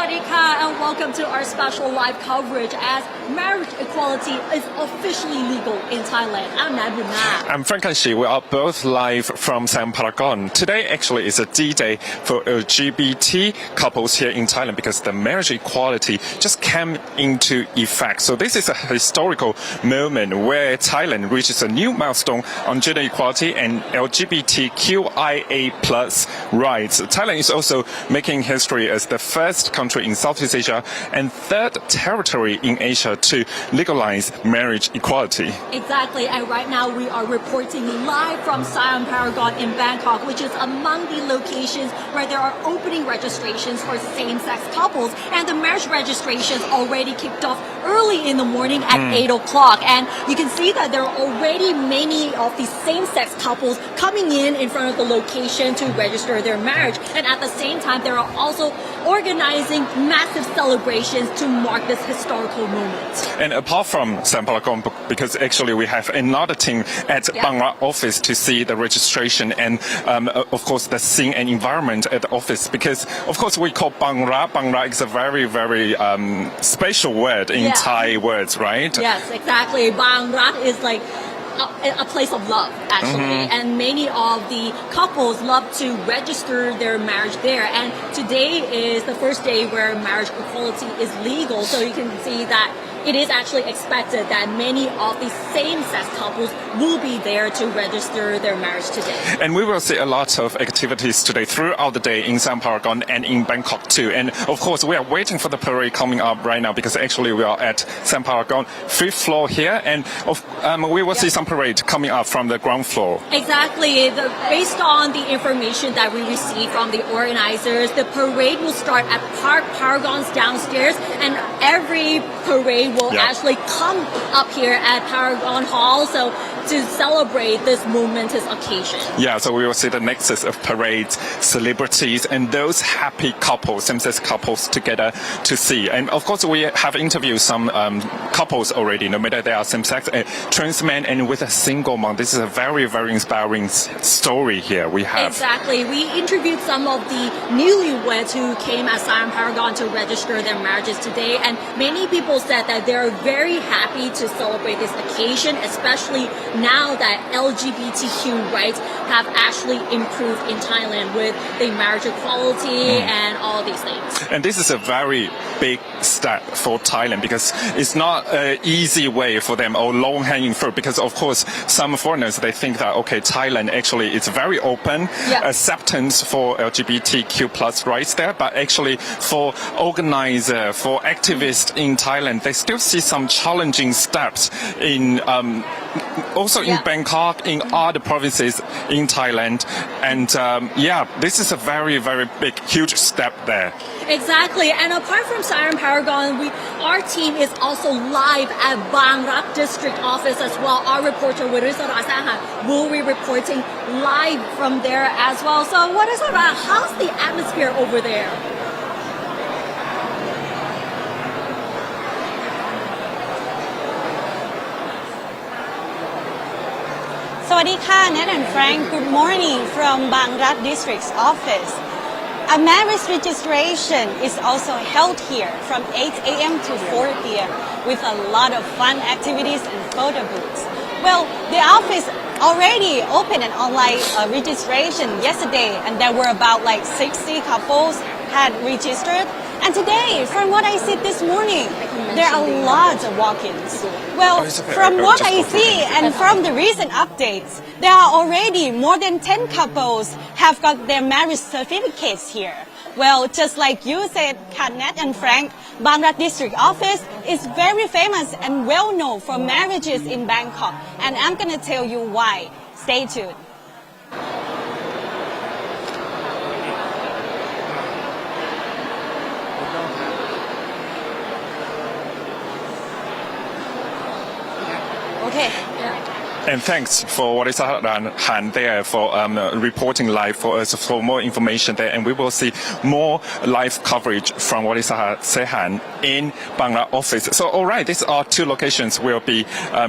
Sawadika and welcome to our special live coverage as marriage equality is officially legal in Thailand. I'm Bunnag. I'm Franc and Shih. We are both live from Sae-han Paragon. Today actually is a D-Day for LGBT couples here in Thailand because the marriage equality just came into effect. So this is a historical moment where Thailand reaches a new milestone on gender equality and LGBTQIA+ rights. Thailand is also making history as the first country in Southeast Asia and third territory in Asia to legalize marriage equality. Exactly, and right now we are reporting live from Sae-han Paragon in Bangkok, which is among the locations where there are opening registrations for same-sex couples, and the marriage registrations already kicked off early in the morning at 8 o'clock. And you can see that there are already many of these same-sex couples coming in front of the location to register their marriage. And at the same time, there are also organizing massive celebrations to mark this historical moment. And apart from Sae-han Paragon, because actually we have another team at Bangrak office to see the registration and of course the scene and environment at the office, because of course we call Bangrak. Bangrak is a very, very special word in Thai words, right? Yes, exactly. Bangrak is like a place of love, actually, and many of the couples love to register their marriage there. And today is the first day where marriage equality is legal, so you can see that it is actually expected that many of the same-sex couples will be there to register their marriage today. And we will see a lot of activities today throughout the day in Sae-han Paragon and in Bangkok too. And of course, we are waiting for the parade coming up right now because actually we are at Sae-han Paragon 5th floor here, and we will see some parade coming up from the ground floor. Exactly. Based on the information that we received from the organizers, the parade will start at Paragon's downstairs, and every parade will actually come up here at Paragon Hall, so to celebrate this momentous occasion. Yeah, so we will see the nexus of parades, celebrities, and those happy couples, same-sex couples together to see. And of course, we have interviewed some couples already, no matter they are same-sex, trans men, and with a single mom. This is a very, very inspiring story here we have. Exactly. We interviewed some of the newlyweds who came at Sae-han Paragon to register their marriages today, and many people said that they're very happy to celebrate this occasion, especially now that LGBTQ rights have actually improved in Thailand with the marriage equality and all these things. And this is a very big step for Thailand because it's not an easy way for them or low-hanging fruit, because of course some foreigners, they think that okay, Thailand actually is very open, acceptance for LGBTQ+ rights there, but actually for organizer, for activists in Thailand, they still see some challenging steps in also in Bangkok, in other provinces in Thailand, and this is a very, very big, huge step there. Exactly, and apart from Sae-han Paragon, our team is also live at Bangrak District office as well. Our reporter Warissara Sae-han will be reporting live from there as well. So Warissara, how's the atmosphere over there? Sawadika, Ned and Frank, good morning from Bangrak District's office. A marriage registration is also held here from 8 a.m. to 4 p.m. with a lot of fun activities and photo booths. Well, the office already opened an online registration yesterday, and there were about like 60 couples had registered. And today, from what I see this morning, there are lots of walk-ins. Well, from what I see and from the recent updates, there are already more than 10 couples have got their marriage certificates here. Well, just like you said, Ned and Frank, Bangrak District office is very famous and well known for marriages in Bangkok. And I'm going to tell you why. Stay tuned. Okay. And thanks for Warissara there for reporting live for us for more information there. And we will see more live coverage from Warissara Sae-han in Bangrak office. So, all right, these are two locations we'll be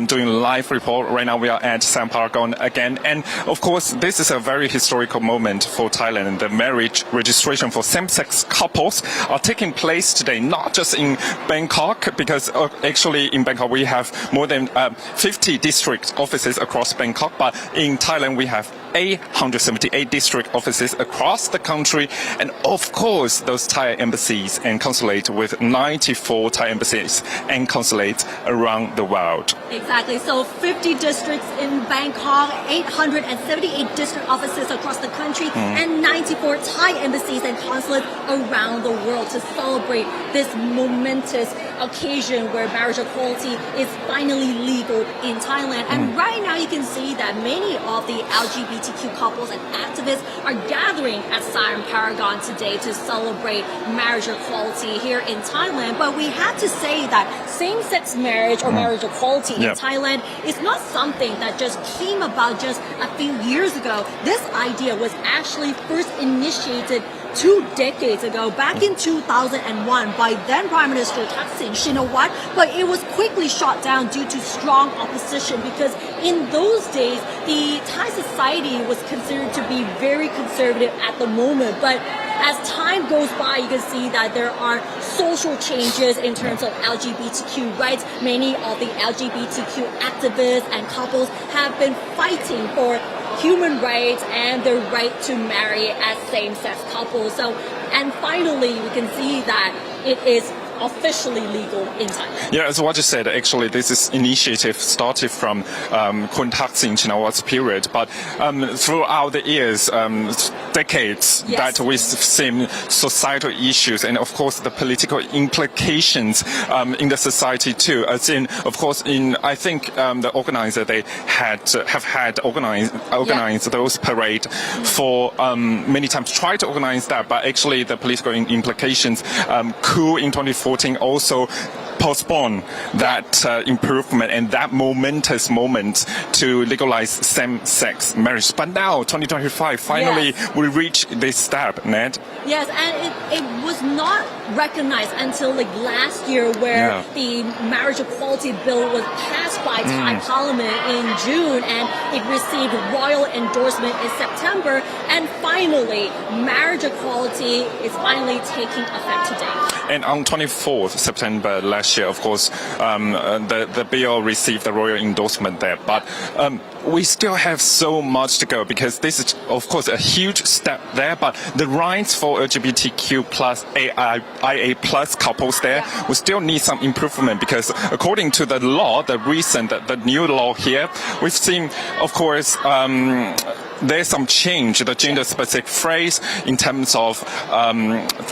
doing live report. Right now we are at Siam Paragon again. And of course, this is a very historical moment for Thailand. The marriage registration for same-sex couples are taking place today, not just in Bangkok, because actually in Bangkok we have more than 50 district offices across Bangkok, but in Thailand we have 878 district offices across the country, and of course those Thai embassies and consulate with 94 Thai embassies and consulates around the world. Exactly. So 50 districts in Bangkok, 878 district offices across the country, and 94 Thai embassies and consulates around the world to celebrate this momentous occasion where marriage equality is finally legal in Thailand. And right now you can see that many of the LGBTQ couples and activists are gathering at Siam Paragon today to celebrate marriage equality here in Thailand. But we have to say that same-sex marriage or marriage equality in Thailand is not something that just came about just a few years ago. This idea was actually first initiated 2 decades ago, back in 2001, by then Prime Minister Thaksin Shinawatra, but it was quickly shot down due to strong opposition because in those days, the Thai society was considered to be very conservative at the moment. But as time goes by, you can see that there are social changes in terms of LGBTQ rights. Many of the LGBTQ activists and couples have been fighting for human rights and the right to marry as same-sex couples. So, and finally, we can see that it is officially legal in Thailand. Yeah, as what you said, actually, this is initiative started from Kun Thaksin Chinawatra's period, but throughout the years, decades, that we've seen societal issues and, of course, the political implications in the society too. As in, of course, I think the organizer they have organized those parade for many times, try to organize that, but actually the political implications coup in 2014 also postpone that improvement and that momentous moment to legalize same-sex marriage. But now, 2025, finally we reach this step, Ned. Yes, and it was not recognized until like last year where the marriage equality bill was passed by Thai Parliament in June and it received royal endorsement in September, and finally marriage equality is finally taking effect today. And on 24th September last year, of course, the bill received the royal endorsement there. But we still have so much to go because this is, of course, a huge step there. But the rights for LGBTQ plus IA plus couples there will still need some improvement because according to the law, the new law here, we've seen, of course, there's some change. The gender-specific phrase in terms of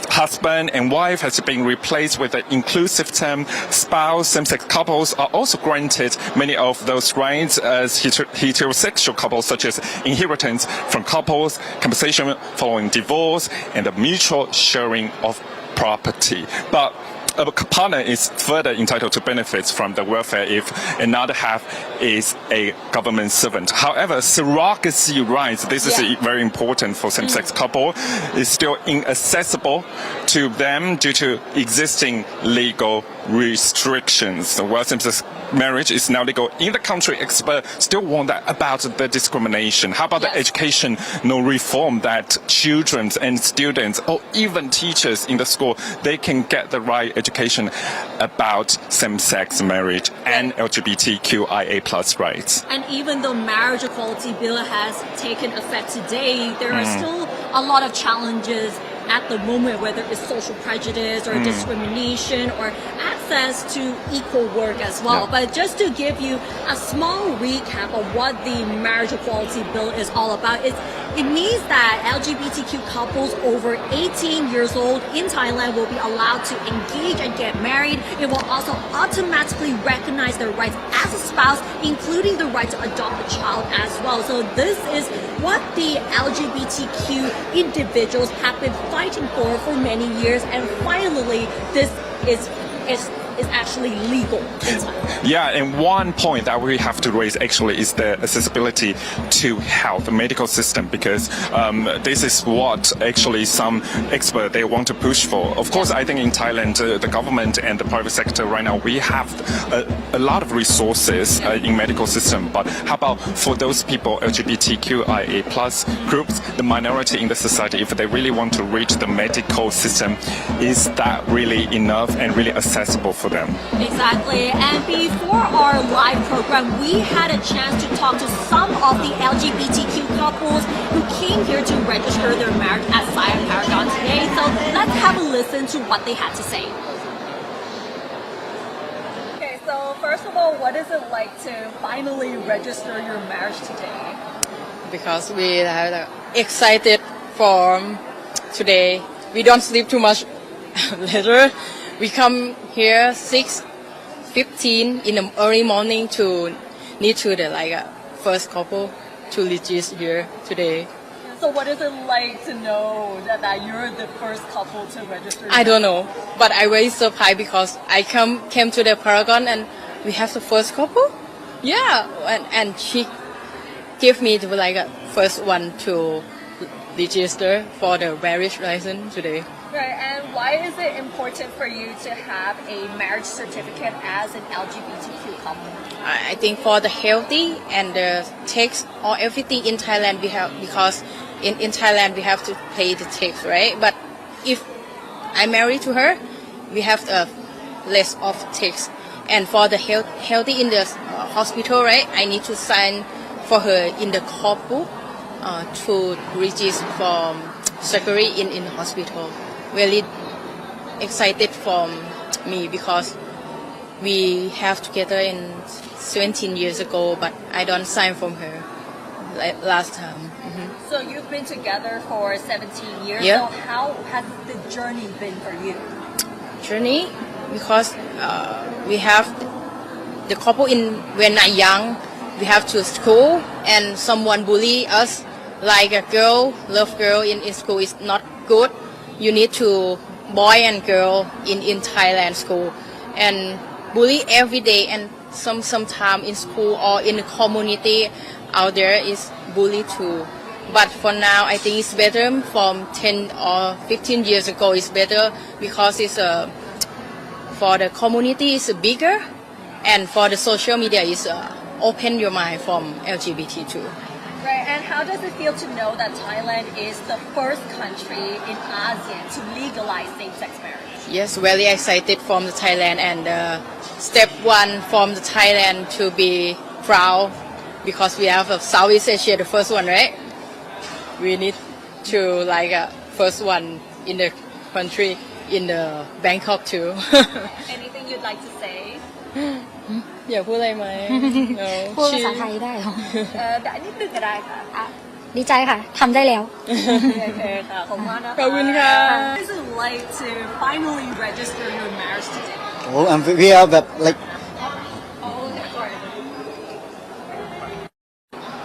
husband and wife has been replaced with the inclusive term spouse. Same-sex couples are also granted many of those rights as heterosexual couples, such as inheritance from couples, compensation following divorce, and the mutual sharing of property. But a partner is further entitled to benefits from the welfare if another half is a government servant. However, surrogacy rights, this is very important for same-sex couple, is still inaccessible to them due to existing legal restrictions. While same-sex marriage is now legal in the country, experts still wonder about the discrimination. How about the education reform that children and students or even teachers in the school, they can get the right education about same-sex marriage and LGBTQIA plus rights. And even though marriage equality bill has taken effect today, there are still a lot of challenges at the moment, whether it's social prejudice or discrimination or access to equal work as well. But just to give you a small recap of what the marriage equality bill is all about, it means that LGBTQ couples over 18 years old in Thailand will be allowed to engage and get married. It will also automatically recognize their rights as a spouse, including the right to adopt a child as well. So this is what the LGBTQ individuals have been fighting for many years, and finally this is is actually legal in Thailand. Yeah, and one point that we have to raise actually is the accessibility to health, the medical system, because this is what actually some experts they want to push for. Of course, I think in Thailand, the government and the private sector right now, we have a lot of resources in medical system. But how about for those people, LGBTQIA plus groups, the minority in the society, if they really want to reach the medical system, is that really enough and really accessible for them? Exactly. And before our live program, we had a chance to talk to some of the LGBTQ couples who came here to register their marriage at Sae-han Paragon today. So let's have a listen to what they had to say. Okay, so first of all, what is it like to finally register your marriage today? Because we are excited for today. We don't sleep too much later. We come here 6:15 in the early morning to need to the first couple to register here today. So what is it like to know that you're the first couple to register? I don't know, but I very surprised because I came to the Paragon and we have the first couple. Yeah, and she gave me the first one to register for the marriage license today. Right, and why is it important for you to have a marriage certificate as an LGBTQ couple? I think for the healthy and the tax or everything in Thailand we have, because in Thailand we have to pay the tax, right? But if I marry to her, we have less of tax. And for the healthy in the hospital, right? I need to sign for her in the couple to register for surgery in hospital. Really excited for me because we have together in 17 years ago, but I don't sign from her last time. So you've been together for 17 years. Yeah. So how has the journey been for you? Journey because we have the couple when I young, we have to school and someone bully us like a girl, love girl in school is not good. You need to boy and girl in Thailand school and bully every day and sometime in school or in the community out there is bully too. But for now I think it's better from 10 or 15 years ago it's better because it's for the community is bigger and for the social media is open your mind from LGBT too. Right, and how does it feel to know that Thailand is the first country in ASEAN to legalize same-sex marriage? Yes, very excited from the Thailand and step one from the Thailand to be proud because we have Southeast Asia, the first one, right? We need to first one in the country in the Bangkok too. Anything you'd like to say? อยากพูดอะไรไหม No พูดภาษาไทยได้เหรอ ได้นิดนึงก็ได้ค่ะ ดีใจค่ะ ทำได้แล้ว โอเคค่ะขอบคุณมากนะคะ ขอบคุณค่ะ What is it like to finally register your marriage today? Oh, and we are like Oh, okay, sorry.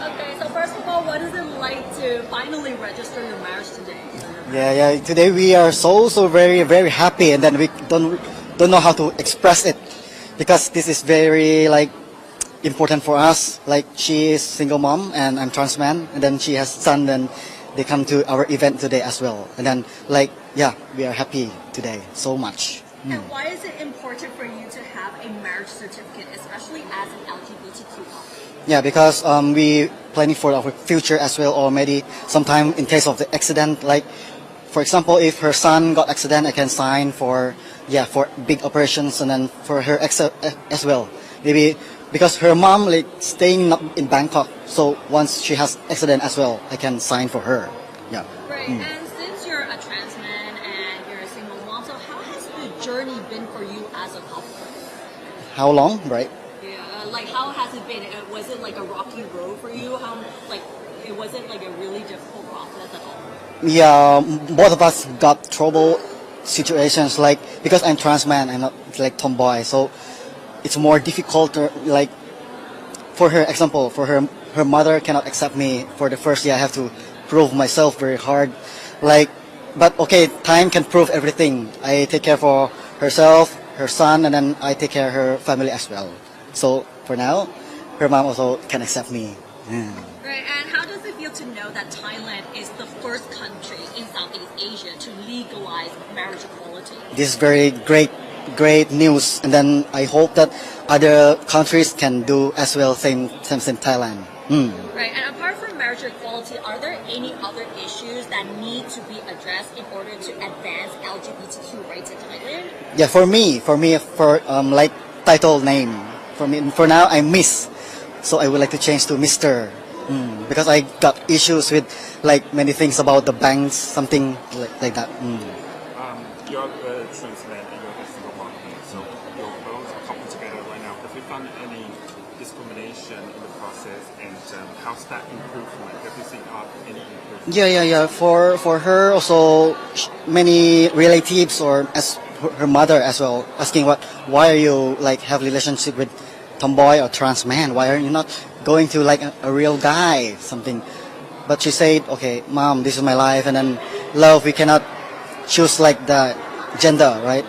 Okay, so first of all, what is it like to finally register your marriage today? yeah. Today we are so very happy, and then we don't know how to express it because this is very important for us. Like she is single mom and I'm trans man, and then she has son. Then they come to our event today as well, and then we are happy today so much. And why is it important for you to have a marriage certificate, especially as an LGBTQ couple? Yeah, because we planning for our future as well, or maybe sometime in case of the accident, like for example, if her son got accident, I can sign for big operations, and then for her as well, maybe because her mom staying in Bangkok, so once she has accident as well, I can sign for her. Yeah. Right, and since you're a trans man and you're a single mom, so how has the journey been for you as a couple? How long, right? Yeah, how has it been? Was it a rocky road for you? Was it a really difficult process at all? Yeah, both of us got trouble situations because I'm trans man, I'm not tomboy, so it's more difficult to, for her example, for her mother cannot accept me for the first year. I have to prove myself very hard, but okay, time can prove everything. I take care for herself, her son, and then I take care of her family as well. So for now, her mom also can accept me. Yeah. Right, and how does it feel to know that Thailand is the first country in Southeast Asia to legalize marriage equality? This is very great news, and then I hope that other countries can do as well, same Thailand. Right, and apart from marriage equality, are there any other issues that need to be addressed in order to advance LGBTQ rights in Thailand? Yeah, for me, like title name, for now I'm Miss, so I would like to change to Mr. Because I got issues with like many things about the banks, something like that. You're a trans man and you're a single mom, so you're both coupled together right now. Have you found any discrimination in the process, and how's that improvement? Have you seen any improvement? Yeah. For her also, many relatives or as her mother as well asking why are you like have relationship with tomboy or trans man? Why are you not going to like a real guy something? But she said, okay, mom, this is my life, and then love we cannot choose like the gender, right?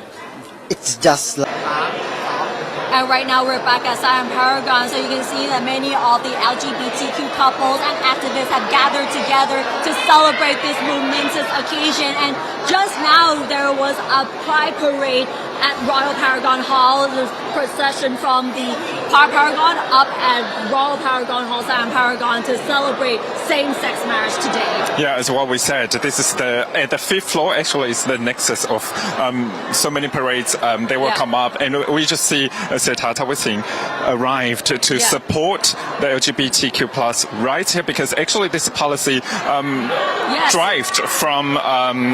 It's just like. And right now we're back at Sae-han Paragon, so you can see that many of the LGBTQ couples and activists have gathered together to celebrate this momentous occasion. And just now there was a pride parade at Royal Paragon Hall, the procession from the Paragon up at Royal Paragon Hall, Sae-han Paragon, to celebrate same-sex marriage today. Yeah, as what we said, this is at the fifth floor. Actually, it's the nexus of so many parades. They will come up, and we just see Tata Wissing arrived to support the LGBTQ plus rights here, because actually this policy derived from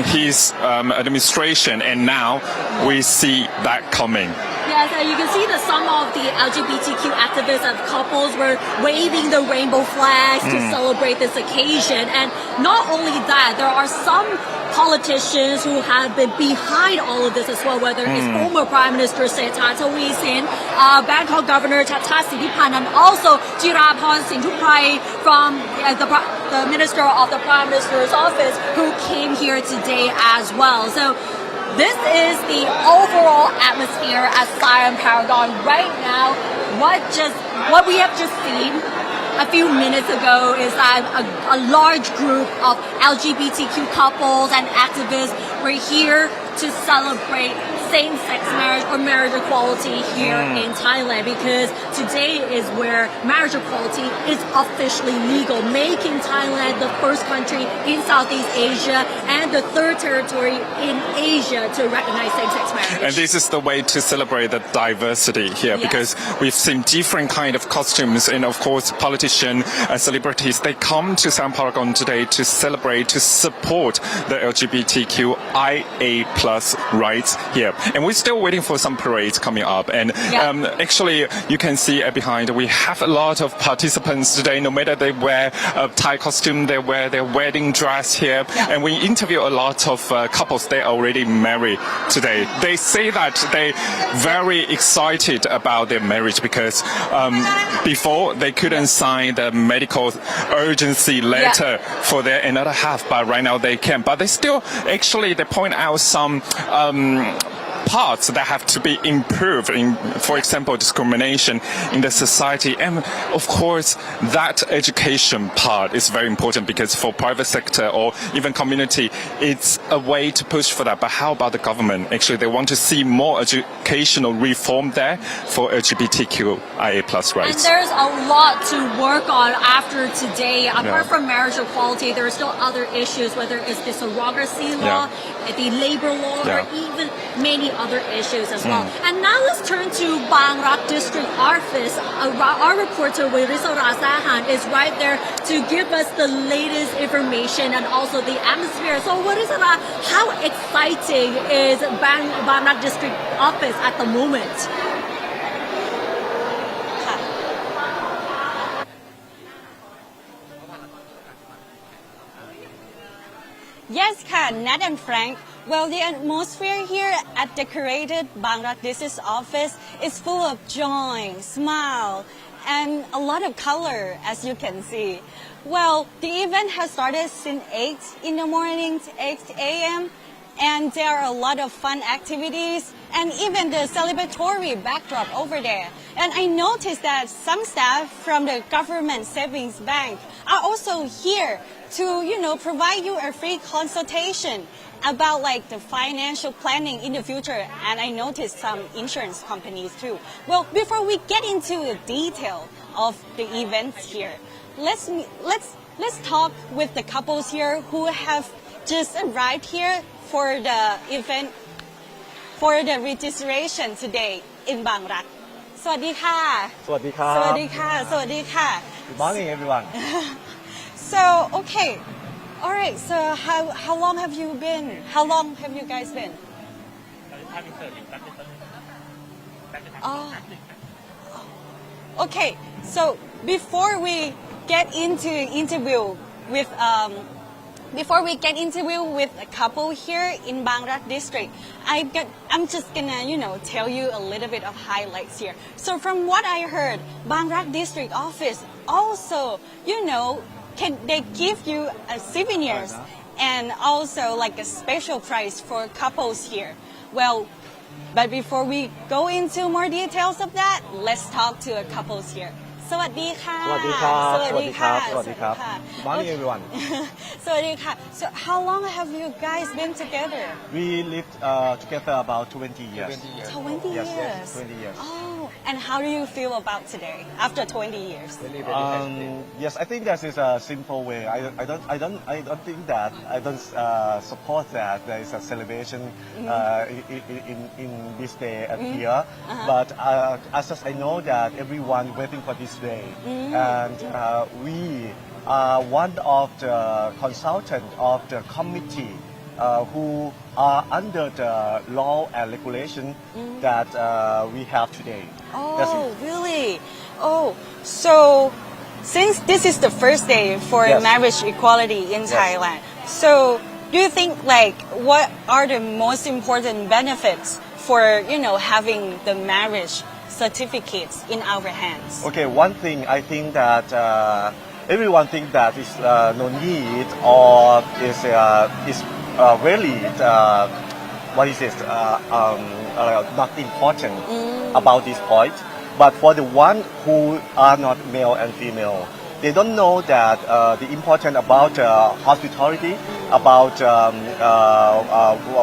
his administration, and now we see that coming. Yes, you can see that some of the LGBTQ activists and couples were waving the rainbow flags to celebrate this occasion. And not only that, there are some politicians who have been behind all of this as well, whether it's former Prime Minister Srettha Thavisin, Bangkok Governor Chatham Sithipan, and also Jiraporn Singthuprai from the Minister of the Prime Minister's office, who came here today as well. So this is the overall atmosphere at Sae-han Paragon right now. What we have just seen a few minutes ago is that a large group of LGBTQ couples and activists were here to celebrate same-sex marriage or marriage equality here in Thailand, because today is where marriage equality is officially legal, making Thailand the first country in Southeast Asia and the third territory in Asia to recognize same-sex marriage. And this is the way to celebrate the diversity here, because we've seen different kind of costumes, and of course politicians and celebrities, they come to Sae-han Paragon today to celebrate, to support the LGBTQIA plus rights here. And we're still waiting for some parades coming up. And actually, you can see behind, we have a lot of participants today, no matter they wear a Thai costume, they wear their wedding dress here. And we interview a lot of couples, they already married today. They say that they very excited about their marriage, because before they couldn't sign the medical urgency letter for their another half, but right now they can. But they still, actually, they point out some parts that have to be improved in, for example, discrimination in the society. And of course, that education part is very important, because for private sector or even community, it's a way to push for that. But how about the government? Actually, they want to see more educational reform there for LGBTQIA plus rights. And there's a lot to work on after today. Apart from marriage equality, there are still other issues, whether it's the surrogacy law, the labor law, or even many other issues as well. And now let's turn to Bangrak District office. Our reporter Warissara Sae-han is right there to give us the latest information and also the atmosphere. So Warissara, how exciting is Bangrak District office at the moment? Yes, Nat and Frank. Well, the atmosphere here at decorated Bangrak District office is full of joy, smile, and a lot of color, as you can see. Well, the event has started since 8 in the morning to 8 a.m. and and there are a lot of fun activities and even the celebratory backdrop over there. And I noticed that some staff from the government savings bank are also here to, provide you a free consultation about like the financial planning in the future. And I noticed some insurance companies too. Well, before we get into the detail of the events here, let's talk with the couples here who have just arrived here for the event, for the registration today in Bangrak. สวัสดีค่ะ สวัสดีครับ สวัสดีค่ะ สวัสดีค่ะ Good morning everyone So okay, all right. So how long have you been? How long have you guys been? Oh. Okay. So before we get into interview with a couple here in Bangrak District, I'm just gonna tell you a little bit of highlights here. So from what I heard, Bangrak District office also they give you souvenirs and also like a special price for couples here. Well, but before we go into more details of that, let's talk to a couples here. สวัสดีค่ะ สวัสดีครับ สวัสดีค่ะ สวัสดีครับ Good morning everyoneสวัสดีค่ะ So how long have you guys been together? We lived together about 20 years 20 Yes, years. 20 years Oh, and how do you feel about today after 20 years? Yes, I think that is a simple way. I don't think that I don't support that there is a celebration in this day here. But as I know that everyone waiting for this day, and we are one of the consultants of the committee who are under the law and regulation that we have today. That's Oh, it. really? Oh, so since this is the first day for Yes. marriage equality in Thailand, so do you think like what are the most important benefits for having the marriage certificates in our hands? Okay, one thing I think that everyone think that is no need or is really what is this not important about this point. But for the one who are not male and female, they don't know that the important about hospitality, about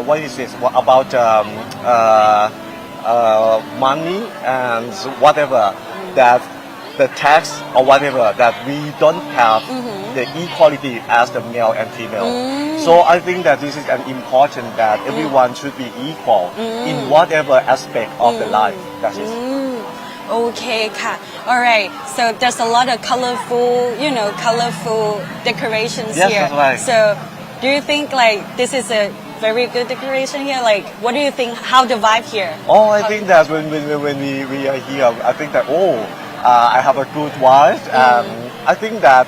what is this about money and whatever that the tax or whatever that we don't have the equality as the male and female. So I think that this is an important that everyone should be equal in whatever aspect of the life. That is. Okay, ka. All right. So there's a lot of colorful decorations Yes, here. that's right. So do you think like this is a very good decoration here? Like, what do you think? How the vibe here? Oh, I think that when we are here, I think that I have a good wife. I think that,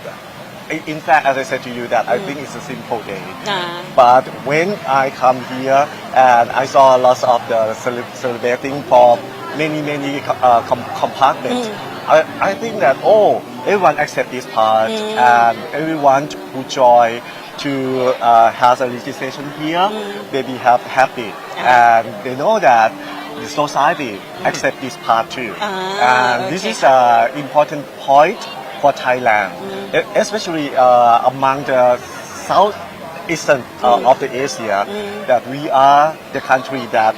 in fact, as I said to you, that I think it's a simple day. But when I come here and I saw lots of the celebrating for many compartments, I think that everyone accept this part and everyone who join to have a legislation here, they be happy and they know that the society accept this part too. And this is an important point for Thailand, especially among the southeastern of the Asia, that we are the country that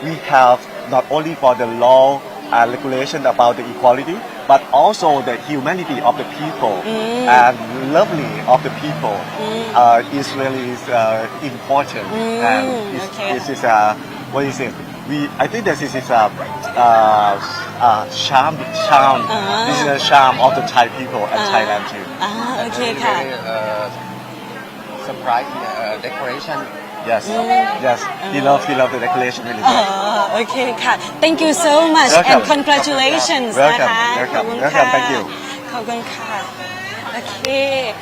we have not only for the law and regulation about the equality, but also the humanity of the people and lovely of the people is really important. And this is what is it? I think that this is a charm. This is a charm of the Thai people and Thailand too. Okay, ka. Surprise decoration. Yes, yes. He loved the decoration really much. Okay, ka. Thank you so much Welcome. and congratulations. Welcome. นะคะ Welcome. ขอบคุณค่ะ Welcome. Thank you. ขอบคุณค่ะ Okay.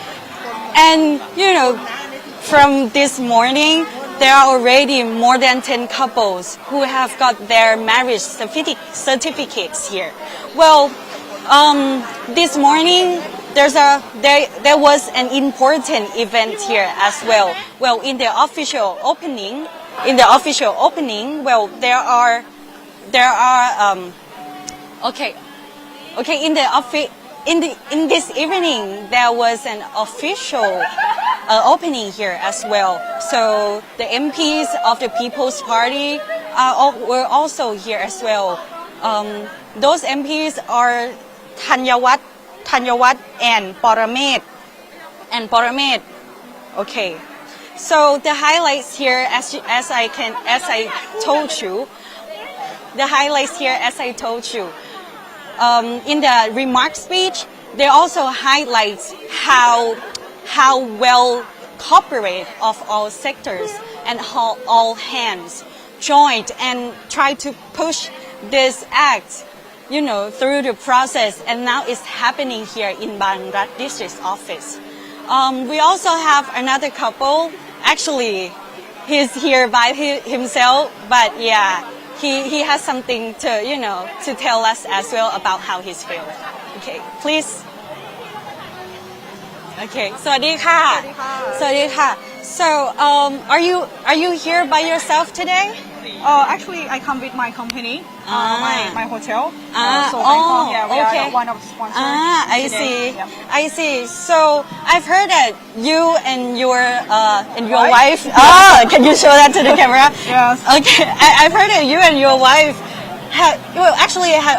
And from this morning, there are already more than 10 couples who have got their marriage certificates here. Well, this morning there was an important event here as well. Well, in the official opening, in the official opening, well, there are okay in this evening there was an official opening here as well. So the MPs of the People's Party were also here as well. Those MPs are Thanyawat and Paramet. Okay. So the highlights here, as I told you, in the remark speech, they also highlights how well cooperate of all sectors and how all hands joined and try to push this act, through the process, and now it's happening here in Bangrak District's office. We also have another couple. Actually, he's here by himself, but yeah, he has something to tell us as well about how he's feeling. Okay, please. Okay, สวัสดีค่ะ สวัสดีค่ะ So, are you here by yourself today? Actually, I come with my company, my hotel. So we are one of the sponsors. I today. see. Yeah. I see. So I've heard that you and your wife. Can you show that to the camera? Yes. Okay. I've heard that you and your wife had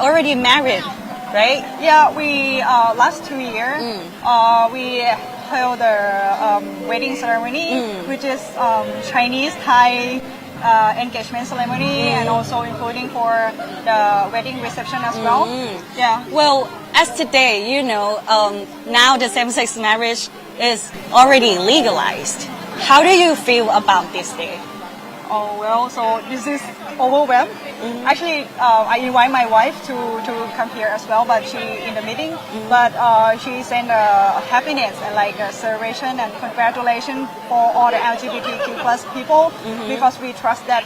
already married, right? Yeah, we last 2 years we held a wedding ceremony, which is Chinese Thai engagement ceremony, and also including for the wedding reception as well. Yeah. Well, as today, now the same-sex marriage is already legalized. How do you feel about this day? Oh well, so this is overwhelmed. Actually, I invite my wife to come here as well, but she in the meeting. But she sent happiness and like a celebration and congratulations for all the LGBTQ plus people, because we trust that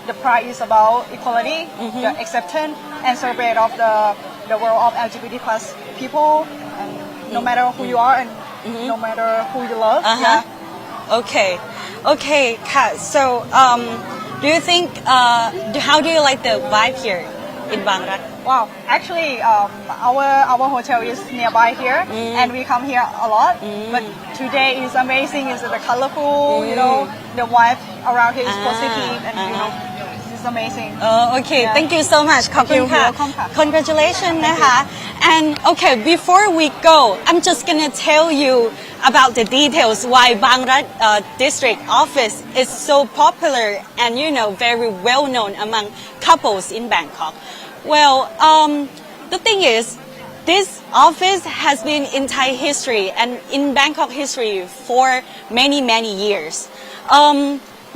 the pride is about equality, the acceptance, and celebrate of the world of LGBT plus people, and no matter who you are and no matter who you love. Yeah. Okay, Kat. So, do you think, how do you like the vibe here in Bangrak? Wow, actually, our hotel is nearby here, and we come here a lot. But today is amazing. It's the colorful, the vibe around here is positive, and this is amazing. Okay, Yeah. thank you so much. ขอบคุณค่ะ Welcome ค่ะ Congratulations นะคะ And okay, before we go, I'm just gonna tell you about the details why Bangrak District office is so popular and very well known among couples in Bangkok. Well, the thing is, this office has been in Thai history and in Bangkok history for many years.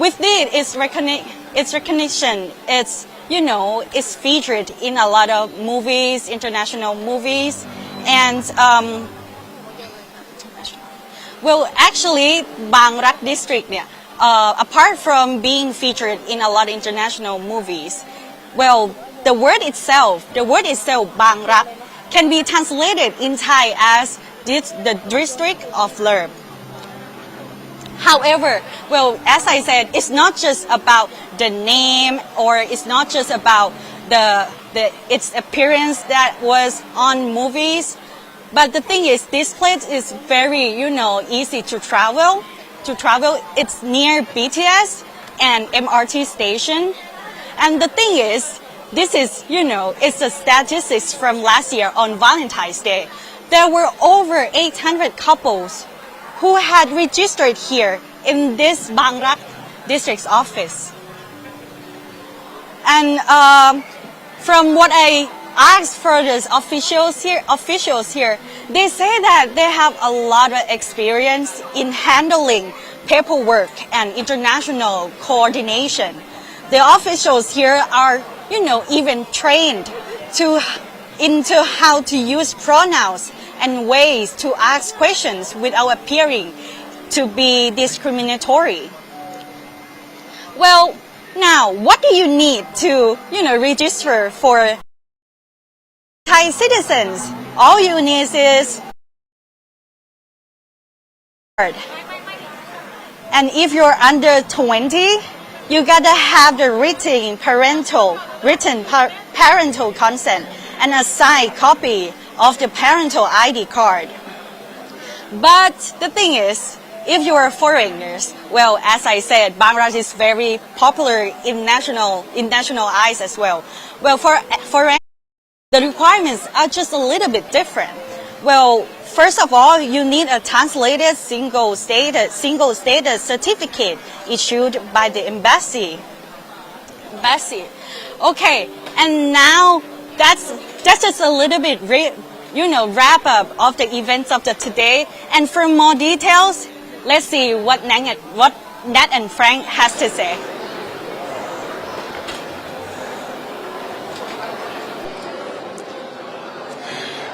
With its recognition, it's featured in a lot of movies, international movies, and well, actually, Bangrak District, apart from being featured in a lot of international movies, well, the word itself, Bangrak, can be translated in Thai as the district of love. However, well, as I said, it's not just about the name, or it's not just about its appearance that was on movies. But the thing is, this place is very, easy to travel. It's near BTS and MRT station. And the thing is, this is, it's the statistics from last year on Valentine's Day. There were over 800 couples who had registered here in this Bangrak District's office. And from what I asked for the officials here, they say that they have a lot of experience in handling paperwork and international coordination. The officials here are, even trained into how to use pronouns and ways to ask questions without appearing to be discriminatory. Well, now, what do you need to, register for Thai citizens? All you need is card. And if you're under 20, you gotta have the written parental consent and a signed copy of the parental ID card. But the thing is, if you are foreigners, well, as I said, Bangladesh is very popular in national eyes as well. Well, for the requirements are just a little bit different. Well, first of all, you need a translated single status certificate issued by the embassy. Okay, and now that's just a little bit wrap up of the events of the today. And for more details, let's see what Nat and Frank has to say.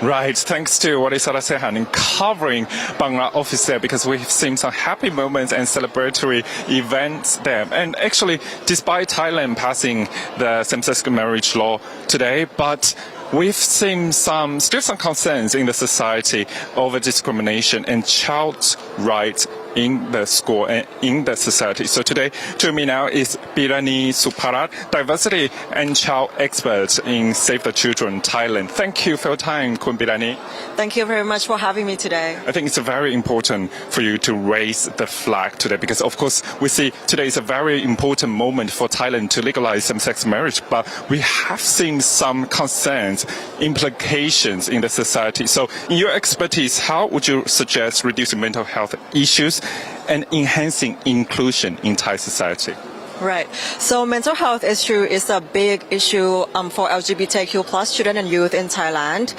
Right, thanks to Warissara Sae-han in covering Bangrak office there because we've seen some happy moments and celebratory events there. And actually, despite Thailand passing the same-sex marriage law today, but we've seen still some concerns in the society over discrimination and child rights in the school and in the society. So today, to me now is Birani Suparat, diversity and child expert in Save the Children Thailand. Thank you for your time, Kun Birani. Thank you very much for having me today. I think it's very important for you to raise the flag today because, of course, we see today is a very important moment for Thailand to legalize same-sex marriage, but we have seen some concerns, implications in the society. So in your expertise, how would you suggest reducing mental health issues and enhancing inclusion in Thai society? Right. So mental health issue is a big issue for LGBTQ plus children and youth in Thailand.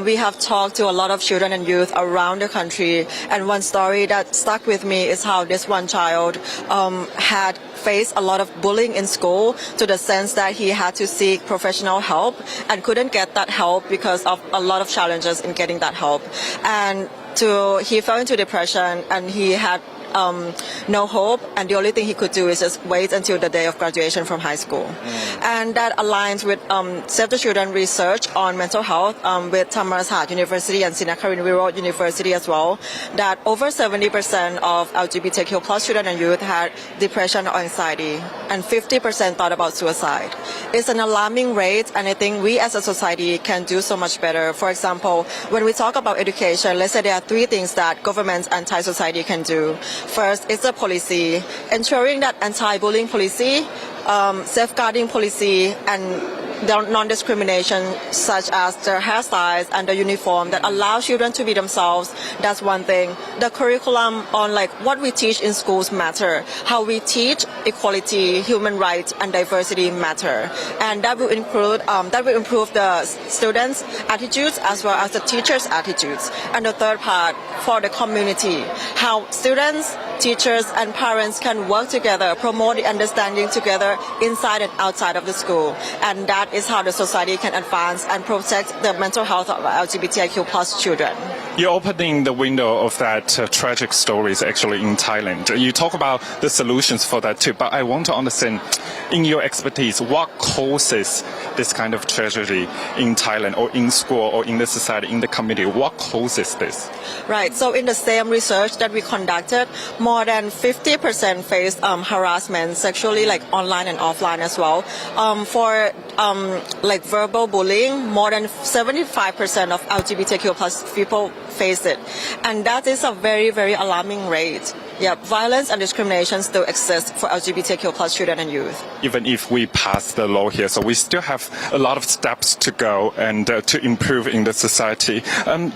We have talked to a lot of children and youth around the country, and one story that stuck with me is how this one child had faced a lot of bullying in school to the sense that he had to seek professional help and couldn't get that help because of a lot of challenges in getting that help. And he fell into depression and he had no hope, and the only thing he could do is just wait until the day of graduation from high school. And that aligns with Save the Children research on mental health with Thammasat University and Sinakarin Wirod University as well, that over 70% of LGBTQ plus children and youth had depression or anxiety, and 50% thought about suicide. It's an alarming rate, and I think we as a society can do so much better. For example, when we talk about education, let's say there are 3 things that governments and Thai society can do. First is the policy, ensuring that anti-bullying policy, safeguarding policy, and the non-discrimination such as the hairstyles and the uniform that allow children to be themselves. That's one thing. The curriculum on what we teach in schools matter. How we teach equality, human rights, and diversity matter, and that will improve the students' attitudes as well as the teachers' attitudes. And the third part for the community, how students, teachers, and parents can work together, promote the understanding together inside and outside of the school, and that is how the society can advance and protect the mental health of LGBTIQ plus children. You're opening the window of that tragic stories actually in Thailand. You talk about the solutions for that too, but I want to understand, in your expertise, what causes this kind of tragedy in Thailand or in school or in the society, in the community? What causes this? Right, so in the same research that we conducted, more than 50% faced harassment sexually, online and offline as well. For verbal bullying, more than 75% of LGBTQ plus people face it, and that is a very, very alarming rate. Yeah, violence and discrimination still exist for LGBTQ plus children and youth. Even if we pass the law here, so we still have a lot of steps to go and to improve in the society.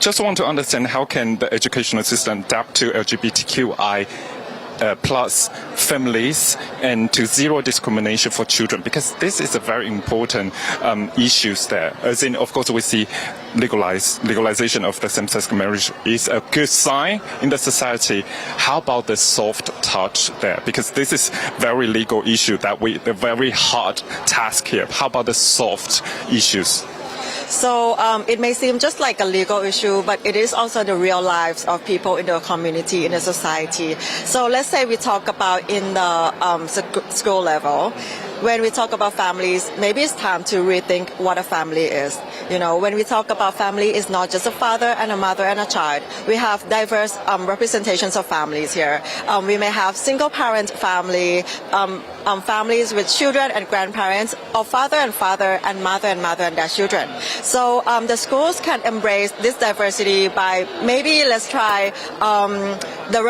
Just want to understand, how can the educational system adapt to LGBTQI plus families and to zero discrimination for children, because this is a very important issues there. As in, of course, we see legalization of the same-sex marriage is a good sign in the society. How about the soft touch there? Because this is very legal issue the very hard task here. How about the soft issues? So it may seem just like a legal issue, but it is also the real lives of people in the community, in the society. So let's say we talk about in the school level. when we talk about families, maybe it's time to rethink what a family is. You know, when we talk about family, it's not just a father and a mother and a child. We have diverse representations of families here. We may have single parent family, families with children and grandparents, or father and mother and their children. So the schools can embrace this diversity by maybe let's try the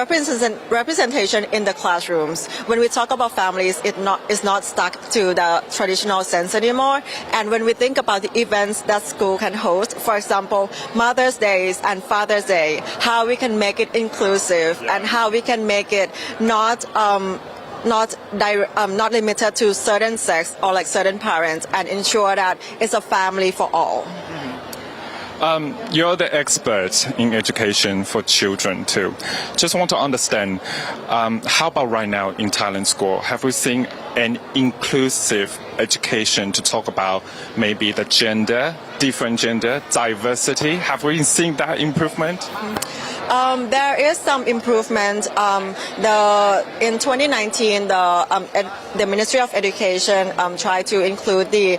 representation in the classrooms. When we talk about families, it's not stuck to the traditional sense anymore. And when we think about the events that school can host, for example, Mother's Days and Father's Day, how we can make it inclusive and how we can make it not limited to certain sex or like certain parents, and ensure that it's a family for all. You're the expert in education for children too. Just want to understand, how about right now in Thailand school, have we seen an inclusive education to talk about maybe the gender, different gender, diversity? Have we seen that improvement? There is some improvement. In 2019, the Ministry of Education tried to include the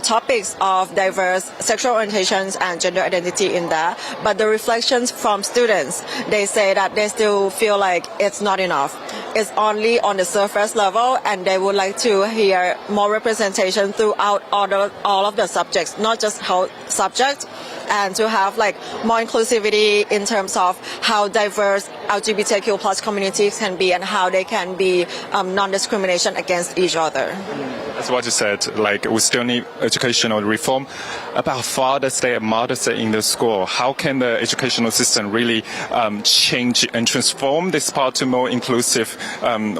topics of diverse sexual orientations and gender identity in there. But the reflections from students, they say that they still feel like it's not enough. It's only on the surface level, and they would like to hear more representation throughout all of the subjects, not just health subjects, and to have like more inclusivity in terms of how diverse LGBTQ plus communities can be and how they can be non-discrimination against each other. That's what you said, like we still need educational reform. About Father's Day and Mother's Day in the school, how can the educational system really change and transform this part to more inclusive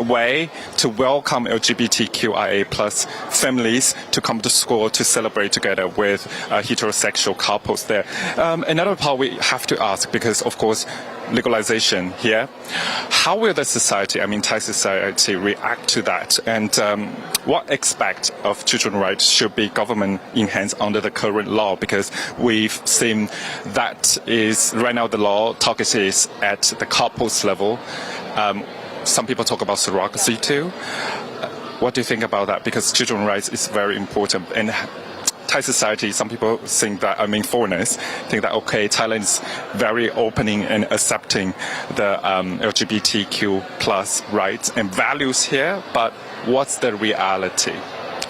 way to welcome LGBTQIA plus families to come to school to celebrate together with heterosexual couples there. Another part we have to ask, because of course legalization here, how will the society, I mean Thai society, react to that, and what aspect of children's rights should be government enhanced under the current law? Because we've seen that is right now the law targeted at the couples level. Some people talk about surrogacy too. What do you think about that? Because children's rights is very important, and Thai society, some people think that, I mean foreigners, think that, okay, Thailand is very opening and accepting the LGBTQ plus rights and values here, but what's the reality?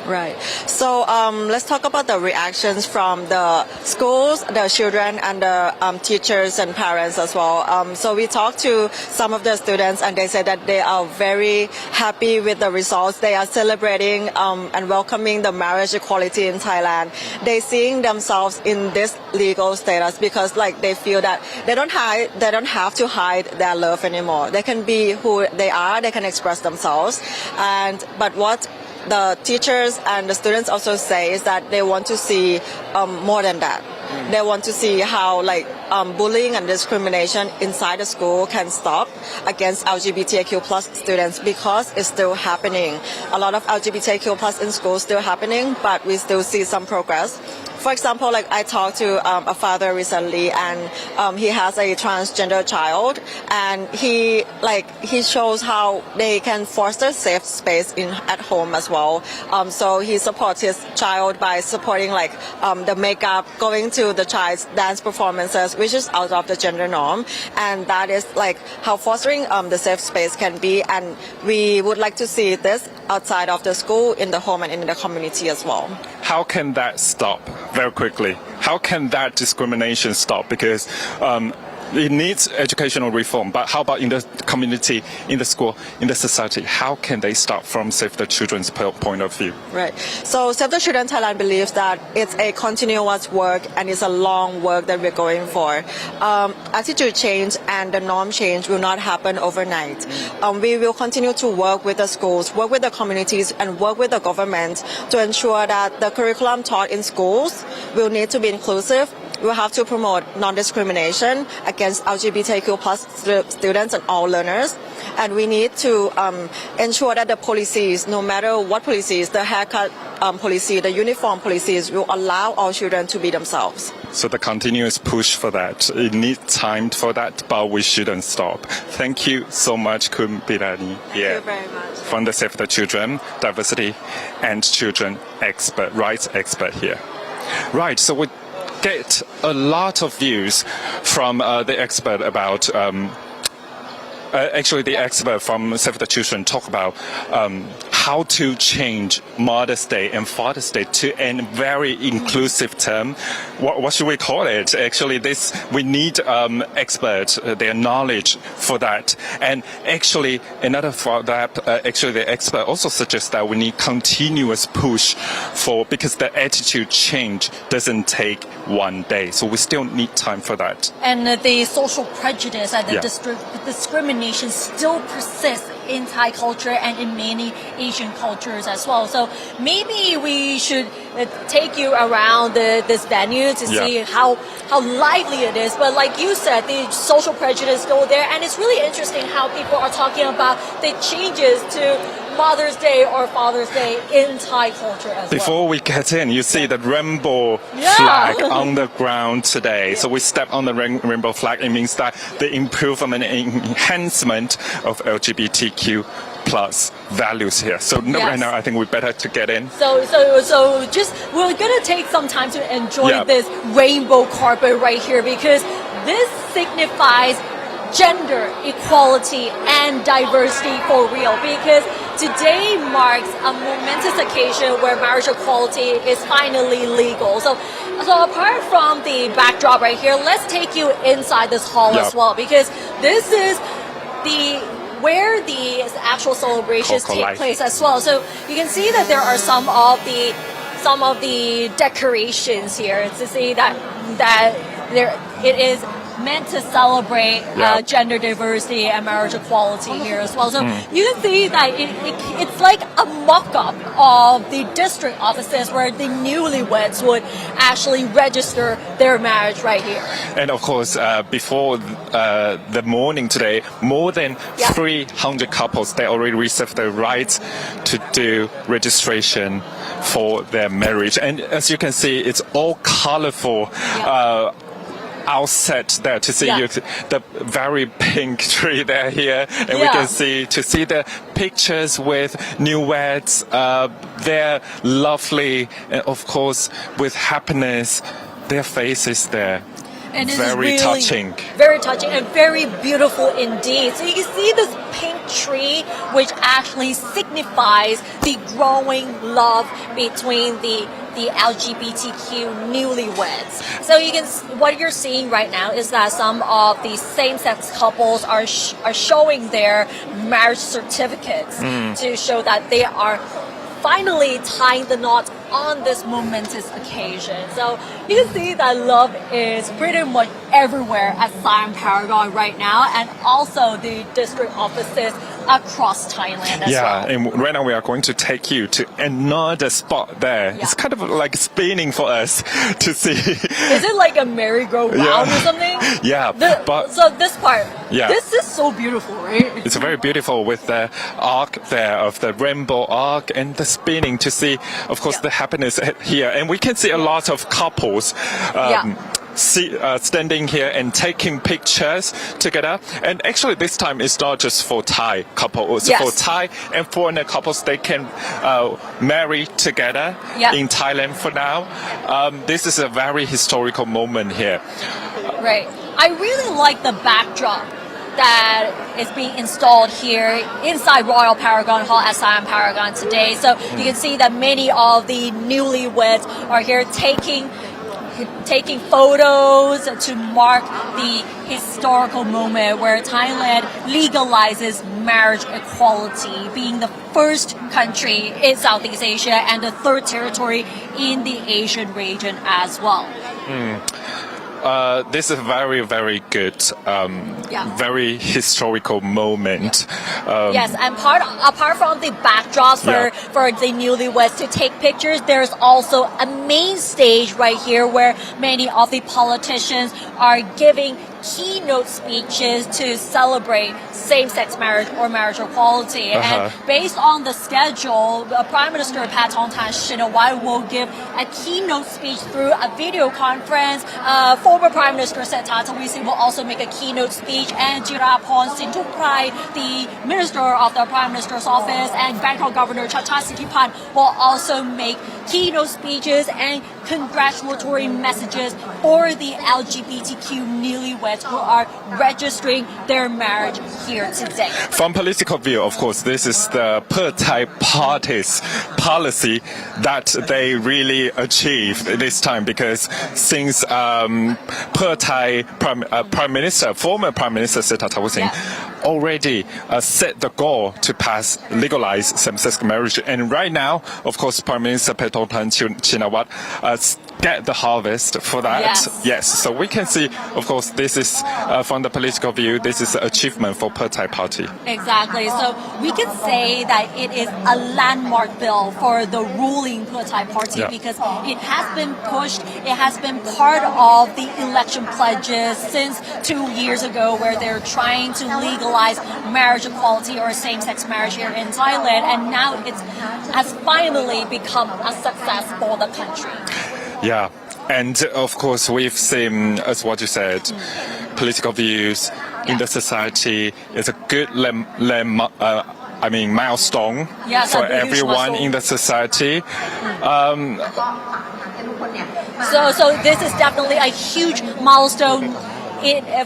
Right. So let's talk about the reactions from the schools, the children, and the teachers and parents as well. So we talked to some of the students, and they said that they are very happy with the results. They are celebrating and welcoming the marriage equality in Thailand. They're seeing themselves in this legal status because, like, they feel that they don't have to hide their love anymore. They can be who they are. They can express themselves. But what the teachers and the students also say is that they want to see more than that. They want to see how bullying and discrimination inside the school can stop against LGBTQ plus students, because it's still happening. A lot of LGBTQ plus in schools still happening, but we still see some progress. For example, I talked to a father recently, and he has a transgender child, and he shows how they can foster safe space at home as well. So he supports his child by supporting the makeup, going to the child's dance performances, which is out of the gender norm, and that is how fostering the safe space can be. And we would like to see this outside of the school, in the home, and in the community as well. How can that stop? Very quickly, how can that discrimination stop? Because it needs educational reform, but how about in the community, in the school, in the society? How can they start from Save the Children's point of view? Right. So Save the Children Thailand believes that it's a continuous work, and it's a long work that we're going for. Attitude change and the norm change will not happen overnight. We will continue to work with the schools, work with the communities, and work with the government to ensure that the curriculum taught in schools will need to be inclusive, we have to promote non-discrimination against LGBTQ plus students and all learners. And we need to ensure that the policies, no matter what policies, the haircut policy, the uniform policies will allow all children to be themselves. So the continuous push for that, it needs time for that, but we shouldn't stop. Thank you so much, Kun Pirani. Thank you very much. From the Save the Children, Diversity and Children expert, rights expert here. Right, so we get a lot of views from the expert about actually the expert from Save the Children talk about how to change Mother's Day and Father's Day to a very inclusive term. What should we call it? Actually, we need experts, their knowledge for that. And actually, another for that, actually the expert also suggests that we need continuous push because the attitude change doesn't take one day. So we still need time for that. And the social prejudice and the discrimination still persists in Thai culture and in many Asian cultures as well. So maybe we should take you around this venue to see how lively it is. But like you said, the social prejudice go there, and it's really interesting how people are talking about the changes to Mother's Day or Father's Day in Thai culture as well. Before we get in, you see the rainbow flag on the ground today. So we step on the rainbow flag. It means that the improvement and enhancement of LGBTQ plus values here. So right now, I think we better to get in. So just we're gonna take some time to enjoy this rainbow carpet right here, because this signifies gender equality and diversity for real, because today marks a momentous occasion where marriage equality is finally legal. So apart from the backdrop right here, let's take you inside this hall as well, because this is where the actual celebrations take place as well. So you can see that there are some of the decorations here to see that it is meant to celebrate gender diversity and marriage equality here as well. So you can see that it's like a mock-up of the district offices where the newlyweds would actually register their marriage right here. And of course, before the morning today, more than 300 couples, they already received the right to do registration for their marriage. And as you can see, it's all colorful. Outset there to see the very pink tree there here, and we can see the pictures with newlyweds. They're lovely, and of course with happiness, their faces there. And it very is really touching. Very touching and very beautiful indeed. So you can see this pink tree, which actually signifies the growing love between the LGBTQ newlyweds. So what you're seeing right now is that some of the same-sex couples are showing their marriage certificates to show that they are finally tying the knot on this momentous occasion. So you can see that love is pretty much everywhere at Sae-han Paragon right now, and also the district offices across Thailand as well. And right now we are going to take you to another spot there. It's kind of like spinning for us to see. Is it like a merry-go-round or something? So this part, this is so beautiful, right? It's very beautiful with the arc there of the rainbow arc and the spinning to see, of course, the happiness here. And we can see a lot of couples standing here and taking pictures together. And actually this time it's not just for Thai couples. For Thai and foreigner couples, they can marry together in Thailand for now. This is a very historical moment here. Right. I really like the backdrop that is being installed here inside Royal Paragon Hall at Sae-han Paragon today. So you can see that many of the newlyweds are here taking photos to mark the historical moment where Thailand legalizes marriage equality, being the first country in Southeast Asia and the third territory in the Asian region as well. this is a very, very good, very historical moment. Yes, and apart from the backdrops for the newlyweds to take pictures, there's also a main stage right here where many of the politicians are giving keynote speeches to celebrate same-sex marriage or marriage equality. And based on the schedule, Prime Minister Pattongtarn Shinawatra will give a keynote speech through a video conference. Former Prime Minister Sethar Thavisin will also make a keynote speech, and Jiraporn Sinthupprai, the Minister of the Prime Minister's office, and Bangkok Governor Chacha Sittipan will also make keynote speeches and congratulatory messages for the LGBTQ newlyweds who are registering their marriage here today. From political view, of course, this is the Pheu Thai party's policy that they really achieved this time, because since Pheu Thai Prime Minister, former Prime Minister Sethar Thavisin already set the goal to legalize same-sex marriage, and right now, of course, Prime Minister Pattongtarn Shinawatra get the harvest for that. Yes. So we can see, of course, this is from the political view, this is an achievement for Pheu Thai party. Exactly. So we can say that it is a landmark bill for the ruling Pheu Thai party because it has been pushed, it has been part of the election pledges since 2 years ago, where they're trying to legalize marriage equality or same-sex marriage here in Thailand, and now it has finally become a success for the country. Yeah, and of course we've seen, as what you said, political views in the society is a good milestone for everyone in the society. So this is definitely a huge milestone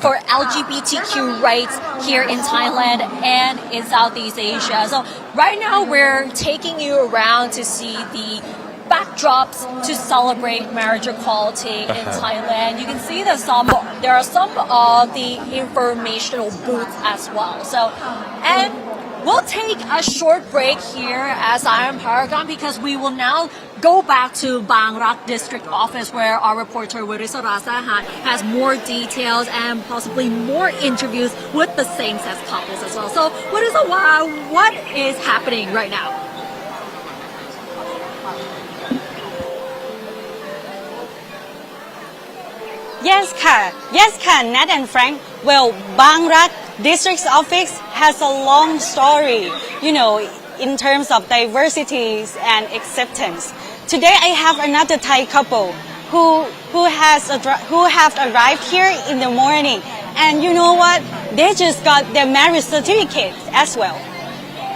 for LGBTQ rights here in Thailand and in Southeast Asia. So right now we're taking you around to see the backdrops to celebrate marriage equality in Thailand. You can see that there are some of the informational booths as well. And we'll take a short break here at Sae-han Paragon, because we will now go back to Bangrak District office, where our reporter Warissara Sae-han has more details and possibly more interviews with the same-sex couples as well. So what is happening right now? Yes, Nat and Frank. Well, Bangrak District's office has a long story, in terms of diversity and acceptance. Today I have another Thai couple who have arrived here in the morning, and you know what? They just got their marriage certificate as well.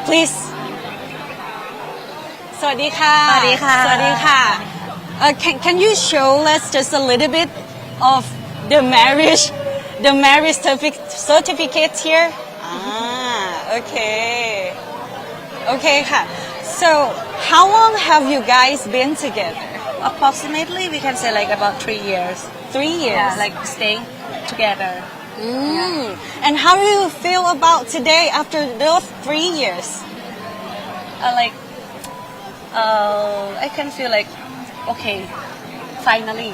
Please. สวัสดีค่ะ สวัสดีค่ะ สวัสดีค่ะ Can you show us just a little bit of the marriage certificate here? Okay ค่ะ So how long have you guys been together? Approximately we can say like about 3 years. 3 years? Like staying together. And how do you feel about today after those 3 years? I can feel like, okay, finally,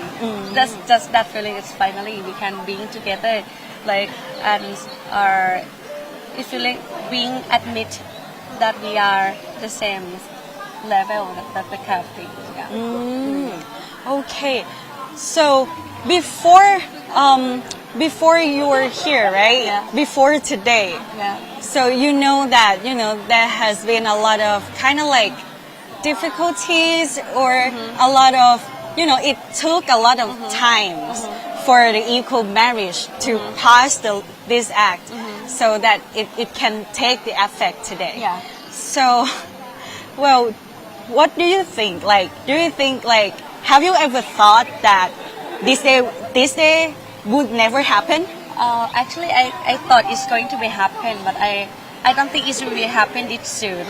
just that feeling is finally we can being together, and it's feeling being admit that we are the same level, that the kind of thing. Okay, so before you were here, right? Before today. So you know that there has been a lot of kind of like difficulties or a lot of it took a lot of time for the equal marriage to pass this act so that it can take the effect today. So, well, what do you think? Have you ever thought that this day would never happen? Actually, I thought it's going to be happen, but I don't think it will happen this soon.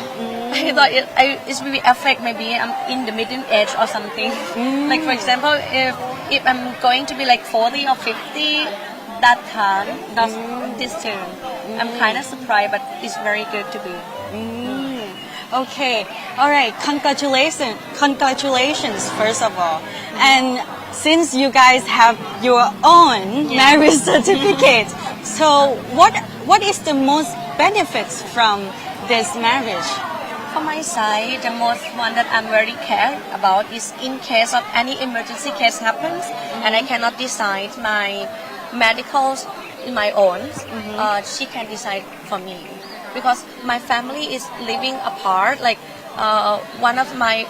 I thought it will affect maybe I'm in the middle age or something. Like for example, if I'm going to be like 40 or 50, that time, not this soon. I'm kind of surprised, but it's very good to be. Okay, all right. Congratulations first of all. And since you guys have your own marriage certificate, so what is the most benefits from this marriage? For my side, the most one that I'm very care about is in case of any emergency case happens and I cannot decide my medicals in my own, she can decide for me. Because my family is living apart, like one of my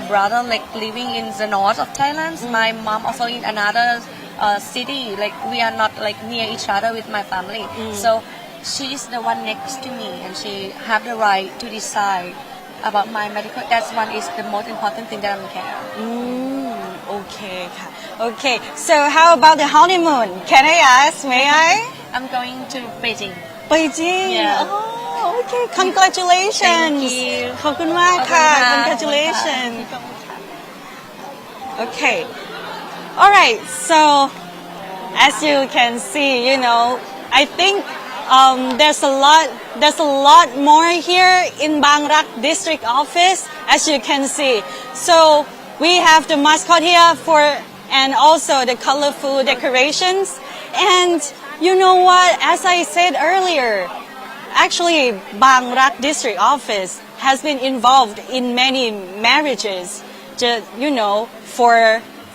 brother like living in the north of Thailand, my mom also in another city, like we are not like near each other with my family. So she is the one next to me and she have the right to decide about my medical. That's one is the most important thing that I'm care. Okay, okay. So how about the honeymoon? Can I ask? May I? I'm going to Beijing. Beijing. Yeah. Oh, okay. Congratulations. Thank you. ขอบคุณมากค่ะ ขอบคุณค่ะ Congratulations. Okay. All right. So as you can see, I think there's a lot more here in Bangrak District office, as you can see. So we have the mascot here and also the colorful decorations. And you know what? As I said earlier, actually Bangrak District office has been involved in many marriages,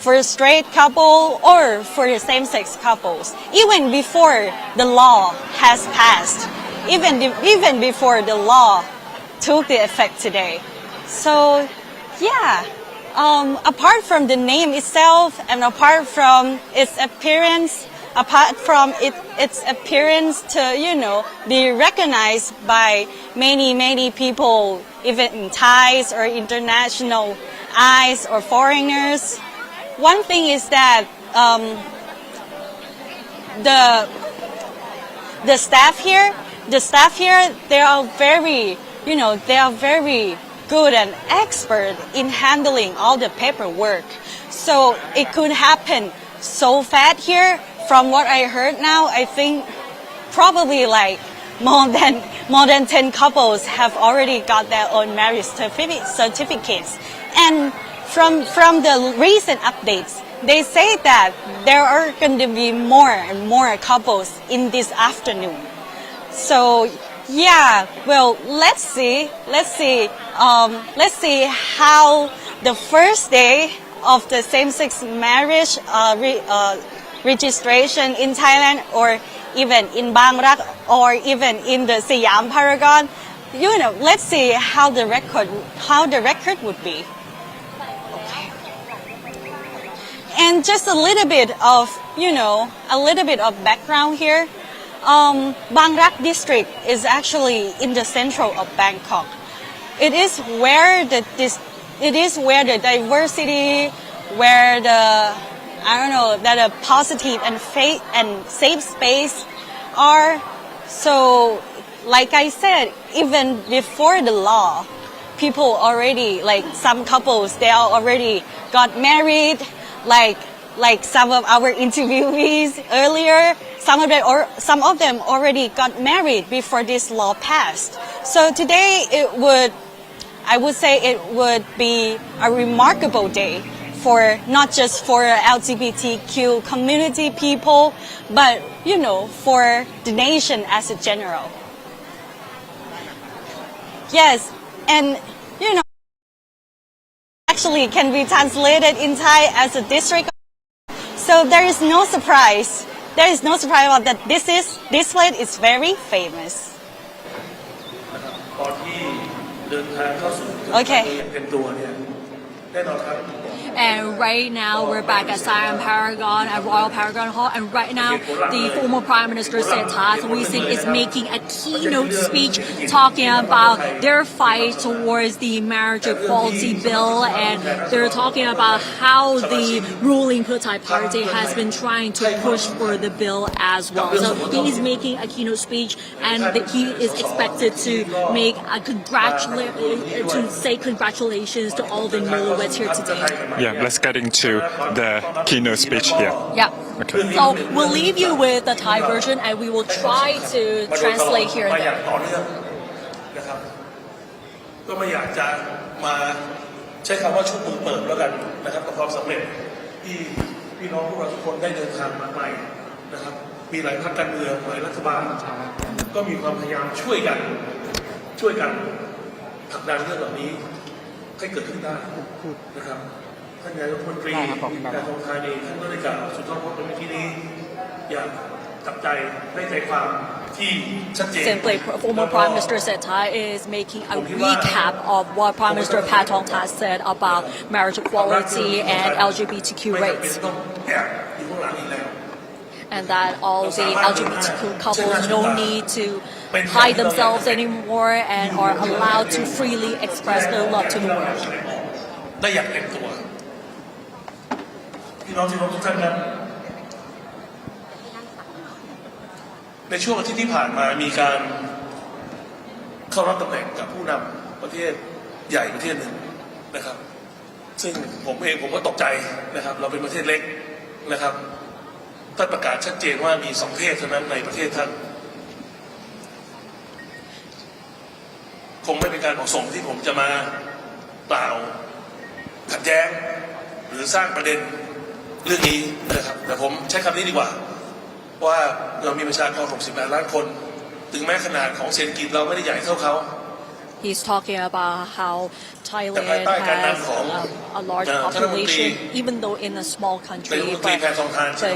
for a straight couple or for the same-sex couples, even before the law has passed, even before the law took the effect today. So, yeah, apart from the name itself and apart from its appearance, to, be recognized by many people, even Thais or international eyes or foreigners. One thing is that the staff here, they are very good and expert in handling all the paperwork. So it could happen so fast here. From what I heard now, I think probably like more than 10 couples have already got their own marriage certificates. And from the recent updates, they say that there are going to be more and more couples in this afternoon. So yeah, well, let's see how the first day of the same-sex marriage registration in Thailand or even in Bangrak or even in the Siam Paragon, let's see how the record would be. And just a little bit of background here. Bangrak District is actually in the central of Bangkok. It is where the diversity, where that a positive and safe space are. So, like I said, even before the law, people already, like some couples, they already got married. Like some of our interviewees earlier, some of them already got married before this law passed. So today I would say it would be a remarkable day for not just for LGBTQ community people, but for the nation as a general. Yes, and actually can be translated in Thai as a district. So there is no surprise. There is no surprise about that. This place is very famous. Okay. And right now we're back at Sae-han Paragon at Royal Paragon Hall, and right now the former Prime Minister Sae-han is making a keynote speech talking about their fight towards the marriage equality bill, and they're talking about how the ruling Pheu Thai party has been trying to push for the bill as well. So he is making a keynote speech, and he is expected to make to say congratulations to all the newlyweds here today. Yeah, let's get into the keynote speech here. Yeah. Okay. So we'll leave you with the Thai version, and we will try to translate here and there. ก็ไม่อยากจะมาใช้คำว่าชุบมือเปิดแล้วกันนะครับกับความสำเร็จ ที่พี่น้องพวกเราทุกคนได้เดินทางมาไกลนะครับมีหลายพรรคการเมืองหลายรัฐบาลก็มีความพยายามช่วยกันผลักดันเรื่องเหล่านี้ให้เกิดขึ้นได้นะครับท่านนายกรัฐมนตรีการทองธานีท่านก็ได้กล่าวสุนทรพจน์ในที่นี้อย่างจับใจได้ใจความที่ชัดเจน Simply, former Prime Minister Sae-han is making a recap of what Prime Minister Pat Tongtan said about marriage equality and LGBTQ rights. And that all the LGBTQ couples don't need to hide themselves anymore and are allowed to freely express their love to the world. ได้อย่างเต็มตัวพี่น้องที่เคารพทุกท่านครับในช่วงอาทิตย์ที่ผ่านมามีการเข้ารับตำแหน่งกับผู้นำประเทศใหญ่ประเทศหนึ่งนะครับซึ่งผมเองผมก็ตกใจนะครับเราเป็นประเทศเล็กนะครับท่านประกาศชัดเจนว่ามี2เพศเท่านั้นในประเทศท่านคงไม่เป็นการเหมาะสมที่ผมจะมากล่าวขัดแย้งหรือสร้างประเด็นเรื่องนี้นะครับแต่ผมใช้คำนี้ดีกว่าว่าเรามีประชากร68 ล้านคนถึงแม้ขนาดของเศรษฐกิจเราไม่ได้ใหญ่เท่าเขา He's talking about how Thailand has a large population, even though in a small country.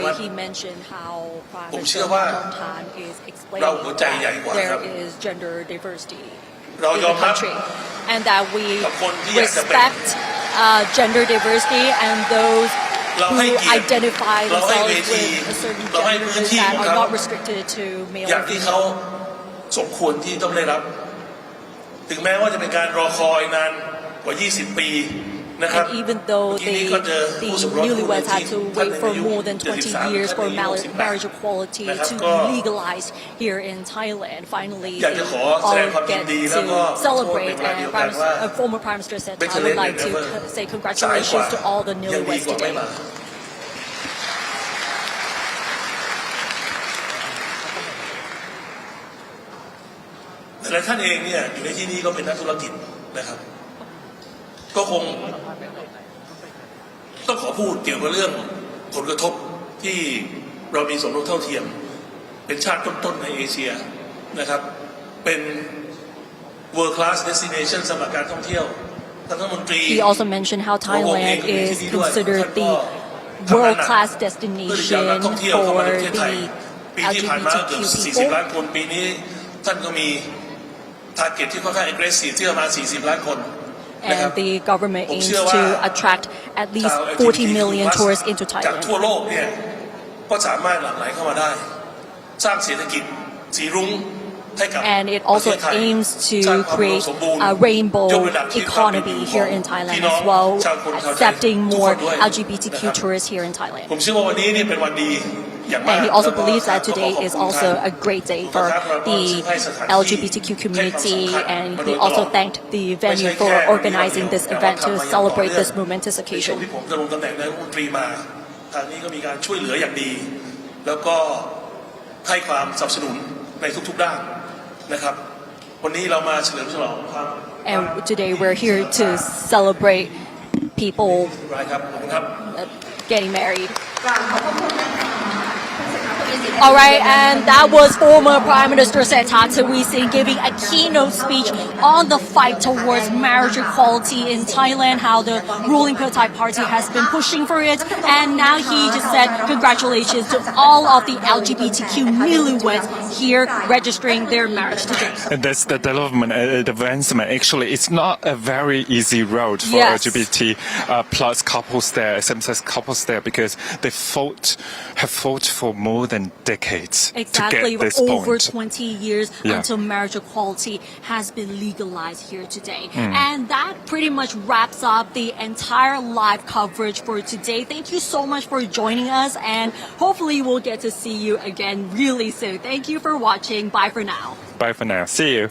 But he mentioned how Prime Minister Tongtan is explaining that there is gender diversity in the country, and that we respect gender diversity and those who identify themselves with a certain gender that are not restricted to male or female. สมควรที่ต้องได้รับถึงแม้ว่าจะเป็นการรอคอยนานกว่า20 ปีนะครับ And even though the newlyweds had to wait for more than 20 years for marriage equality to be legalized here in Thailand, finally they all get to celebrate. And former Prime Minister Sae-han would like to say congratulations to all the newlyweds today. หลายท่านเองเนี่ยอยู่ในที่นี้ก็เป็นนักธุรกิจนะครับก็คงต้องขอพูดเกี่ยวกับเรื่องผลกระทบที่เรามีสมรสเท่าเทียมเป็นชาติต้นๆในเอเชียนะครับเป็น world class destination สำหรับการท่องเที่ยวท่านรัฐมนตรี He also mentioned how Thailand is considered the world class destination for the LGBTQ people. ล้านคนปีนี้ท่านก็มีtarget ที่ค่อนข้าง aggressive ที่ประมาณ40 ล้านคน And the government aims to attract at least 40 million tourists into จาก Thailand. ทั่วโลกเนี่ยก็สามารถหลั่งไหลเข้ามาได้สร้างเศรษฐกิจสีรุ้งให้กับ And it also aims to create a rainbow economy here in Thailand as well, accepting more LGBTQ tourists here in Thailand. ผมเชื่อว่าวันนี้นี่เป็นวันดีอย่างมาก And he also believes that today is also a great day for the LGBTQ community, and he also thanked the venue for organizing this event to celebrate this momentous ในช่วง occasion. ที่ผมดำรงตำแหน่งนายกรัฐมนตรีมาทางนี้ก็มีการช่วยเหลืออย่างดีแล้วก็ให้ความสนับสนุนในทุกๆด้านนะครับวันนี้เรามาเฉลิมฉลองครับ And today we're here to celebrate people ครับขอบคุณครับ getting married. All right, and that was former Prime Minister Sae-han giving a keynote speech on the fight towards marriage equality in Thailand, how the ruling Thai party has been pushing for it, and now he just said congratulations to all of the LGBTQ newlyweds here registering their marriage today. And that's the development, advancement. Actually, it's not a very easy road for LGBT plus couples there, same-sex couples there, because they have fought for more than decades Exactly, to get this over point. 20 years until marriage equality has been legalized here today. And that pretty much wraps up the entire live coverage for today. Thank you so much for joining us, and hopefully we'll get to see you again really soon. Thank you for watching. Bye for now. Bye for now. See you.